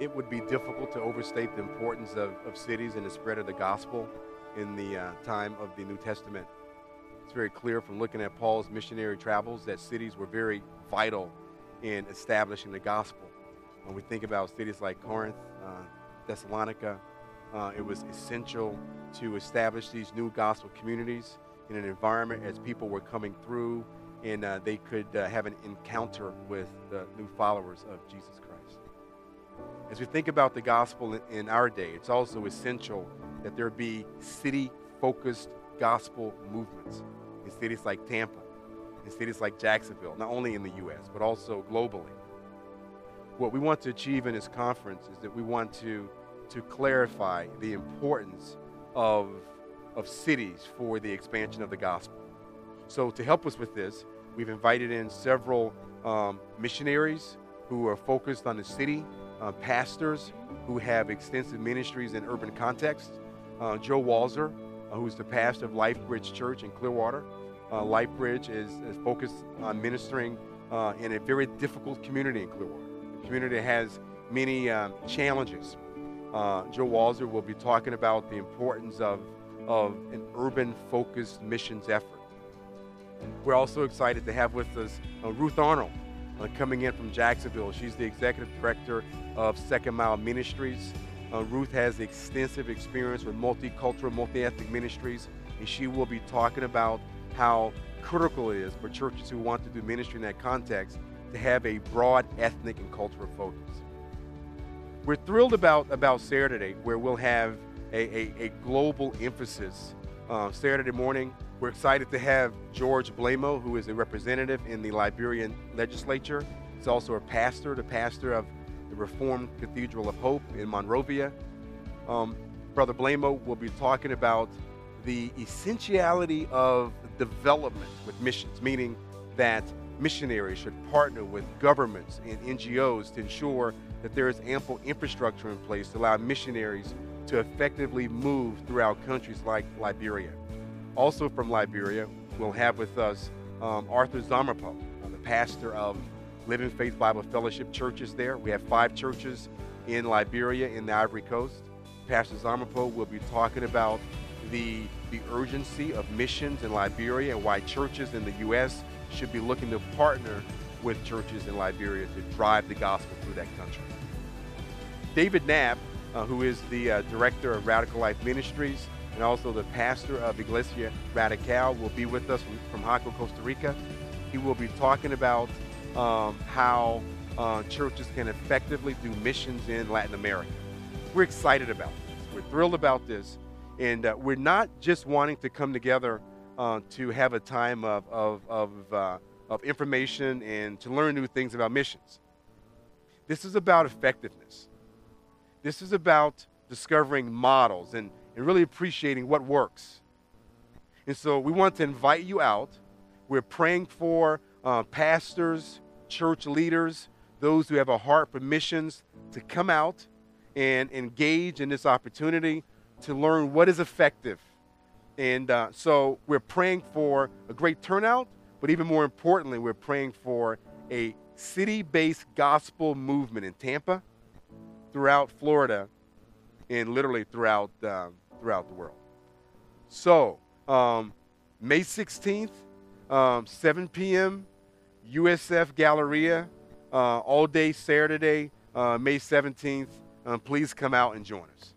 It would be difficult to overstate the importance of cities and the spread of the gospel in the time of the New Testament. It's very clear from looking at Paul's missionary travels that cities were very vital in establishing the gospel. When we think about cities like Corinth, Thessalonica, it was essential to establish these new gospel communities in an environment as people were coming through and they could have an encounter with the new followers of Jesus Christ. As we think about the gospel in our day, it's also essential that there be city-focused gospel movements in cities like Tampa, in cities like Jacksonville, not only in the U.S., but also globally. What we want to achieve in this conference is that we want to clarify the importance of cities for the expansion of the gospel. So to help us with this, we've invited in several missionaries who are focused on the city, pastors who have extensive ministries in urban contexts. Joe Walzer, who's the pastor of LifeBridge Church in Clearwater. LifeBridge is focused on ministering in a very difficult community in Clearwater. The community has many challenges. Joe Walzer will be talking about the importance of an urban-focused missions effort. We're also excited to have with us Ruth Arnold coming in from Jacksonville. She's the executive director of Second Mile Ministries. Ruth has extensive experience with multicultural, multi-ethnic ministries, and she will be talking about how critical it is for churches who want to do ministry in that context to have a broad ethnic and cultural focus. We're thrilled about Saturday, where we'll have a global emphasis. Saturday morning, we're excited to have George Blamo, who is a representative in the Liberian legislature. He's also a pastor, the pastor of the Reformed Cathedral of Hope in Monrovia. Brother Blamo will be talking about the essentiality of development with missions, meaning that missionaries should partner with governments and NGOs to ensure that there is ample infrastructure in place to allow missionaries to effectively move throughout countries like Liberia. Also from Liberia, we'll have with us Arthur Zamarpo, the pastor of Living Faith Bible Fellowship churches there. We have 5 churches in Liberia in the Ivory Coast. Pastor Zamarpo will be talking about the urgency of missions in Liberia and why churches in the U.S. should be looking to partner with churches in Liberia to drive the gospel through that country. David Knapp, who is the director of Radical Life Ministries and also the pastor of Iglesia Radical, will be with us from Jaco, Costa Rica. He will be talking about how churches can effectively do missions in Latin America. We're excited about this. We're thrilled about this. And we're not just wanting to come together to have a time of information and to learn new things about missions. This is about effectiveness. This is about discovering models and really appreciating what works. And so we want to invite you out. We're praying for pastors, church leaders, those who have a heart for missions to come out and engage in this opportunity to learn what is effective. And so we're praying for a great turnout, but even more importantly, we're praying for a city-based gospel movement in Tampa, throughout Florida, and literally throughout the world. So May 16th, 7 p.m., USF Galleria, all day Saturday, May 17th. Please come out and join us.